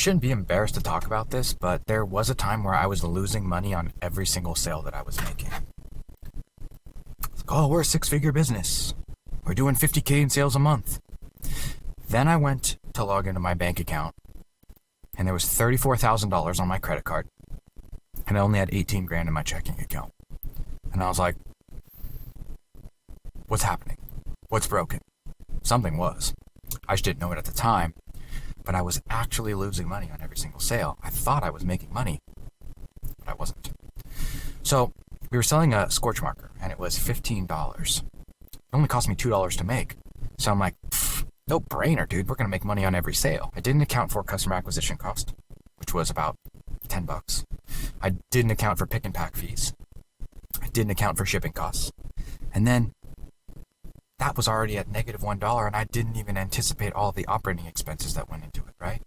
shouldn't be embarrassed to talk about this, but there was a time where I was losing money on every single sale that I was making. It's like, oh, we're a 6-figure business. We're doing 50K in sales a month. Then I went to log into my bank account, and there was $34,000 on my credit card, and I only had 18 grand in my checking account. And I was like, what's happening? What's broken? Something was. I just didn't know it at the time, but I was actually losing money on every single sale. I thought I was making money, but I wasn't. So we were selling a scorch marker, and it was $15. It only cost me $2 to make. So I'm like, no brainer, dude. We're going to make money on every sale. I didn't account for customer acquisition cost, which was about $10. I didn't account for pick and pack fees. I didn't account for shipping costs. And then that was already at -$1, and I didn't even anticipate all the operating expenses that went into it, right?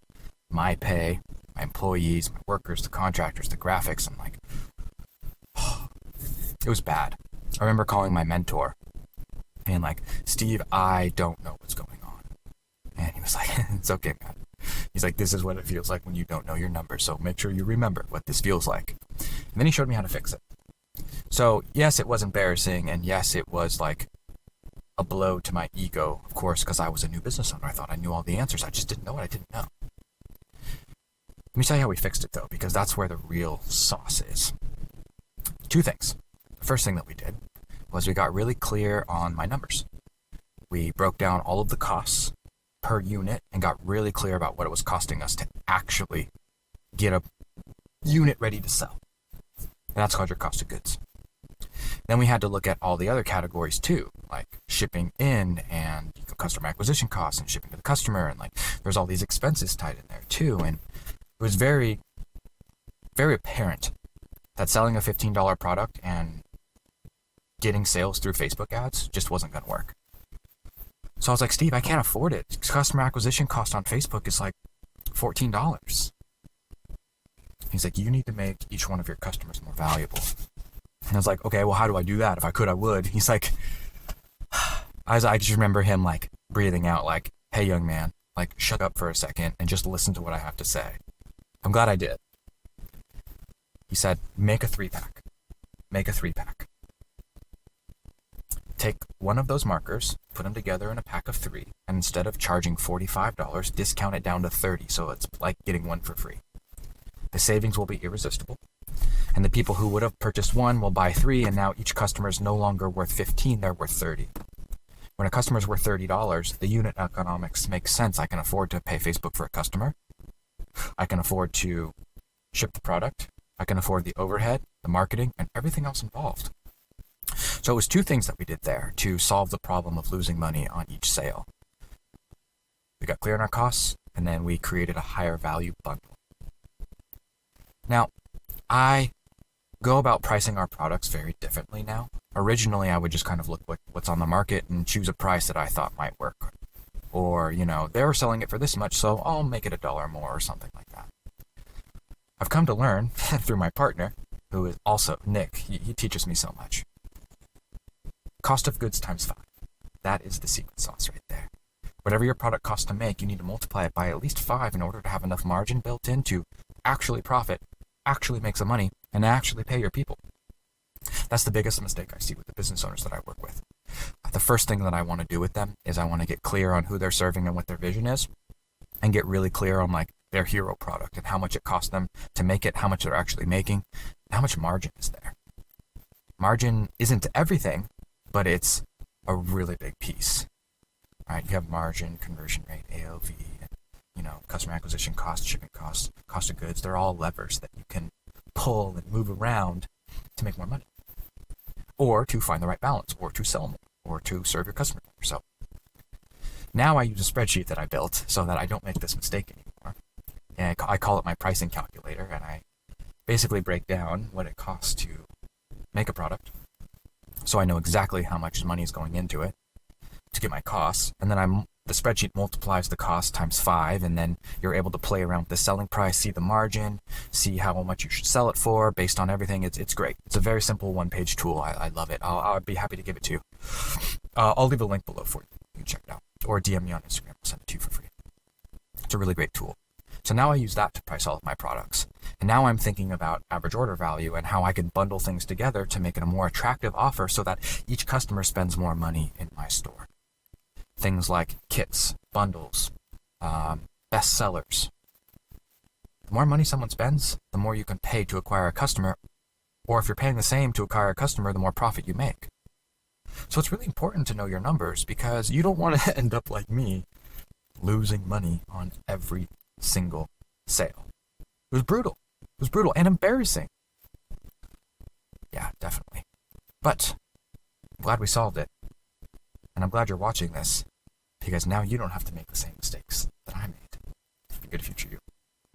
My pay, my employees, my workers, the contractors, the graphics. I'm like, it was bad. I remember calling my mentor and like, Steve, I don't know what's going on. And he was like, it's okay, man. He's like, this is what it feels like when you don't know your numbers, so make sure you remember what this feels like. And then he showed me how to fix it. So yes, it was embarrassing, and yes, it was like a blow to my ego, of course, because I was a new business owner. I thought I knew all the answers. I just didn't know what I didn't know. Let me tell you how we fixed it, though, because that's where the real sauce is. 2 things. The first thing that we did was we got really clear on my numbers. We broke down all of the costs per unit and got really clear about what it was costing us to actually get a unit ready to sell. And that's called your cost of goods. Then we had to look at all the other categories too, like shipping in and customer acquisition costs and shipping to the customer, and like there's all these expenses tied in there too. And it was very, very apparent that selling a $15 product and getting sales through Facebook ads just wasn't going to work. So I was like, Steve, I can't afford it. Customer acquisition cost on Facebook is like $14. He's like, you need to make each one of your customers more valuable. And I was like, okay, well, how do I do that? If I could, I would. He's like, I just remember him like breathing out like, hey, young man, like shut up for a second and just listen to what I have to say. I'm glad I did. He said, make a 3-pack. Make a 3-pack. Take one of those markers, put them together in a pack of 3, and instead of charging $45, discount it down to $30, so it's like getting one for free. The savings will be irresistible, and the people who would have purchased 1 will buy 3, and now each customer is no longer worth $15, they're worth $30. When a customer is worth $30, the unit economics makes sense. I can afford to pay Facebook for a customer. I can afford to ship the product. I can afford the overhead, the marketing, and everything else involved. So it was 2 things that we did there to solve the problem of losing money on each sale. We got clear on our costs, and then we created a higher value bundle. Now, I go about pricing our products very differently now. Originally, I would just kind of look what's on the market and choose a price that I thought might work. Or, they were selling it for this much, so I'll make it $1 more or something like that. I've come to learn through my partner, who is also Nick. He teaches me so much. Cost of goods times 5. That is the secret sauce right there. Whatever your product costs to make, you need to multiply it by at least 5 in order to have enough margin built in to actually profit, actually make some money, and actually pay your people. That's the biggest mistake I see with the business owners that I work with. The first thing that I want to do with them is I want to get clear on who they're serving and what their vision is, and get really clear on like their hero product and how much it costs them to make it, how much they're actually making, and how much margin is there. Margin isn't everything, but it's a really big piece. Right? You have margin, conversion rate, AOV, and, customer acquisition costs, shipping costs, cost of goods. They're all levers that you can pull and move around to make more money, or to find the right balance, or to sell more, or to serve your customer more. So now I use a spreadsheet that I built so that I don't make this mistake anymore. And I call it my pricing calculator, and I basically break down what it costs to make a product, so I know exactly how much money is going into it to get my costs, and then the spreadsheet multiplies the cost times 5, and then you're able to play around with the selling price, see the margin, see how much you should sell it for based on everything. It's great. It's a very simple 1-page tool. I love it. I'll be happy to give it to you. I'll leave a link below for you. You can check it out, or DM me on Instagram. I'll send it to you for free. It's a really great tool. So now I use that to price all of my products. And now I'm thinking about average order value and how I can bundle things together to make it a more attractive offer so that each customer spends more money in my store. Things like kits, bundles, best sellers. The more money someone spends, the more you can pay to acquire a customer, or if you're paying the same to acquire a customer, the more profit you make. So it's really important to know your numbers because you don't want to end up like me, losing money on every single sale. It was brutal. It was brutal and embarrassing. Yeah, definitely. But I'm glad we solved it. And I'm glad you're watching this because now you don't have to make the same mistakes that I made. Have a good future, you.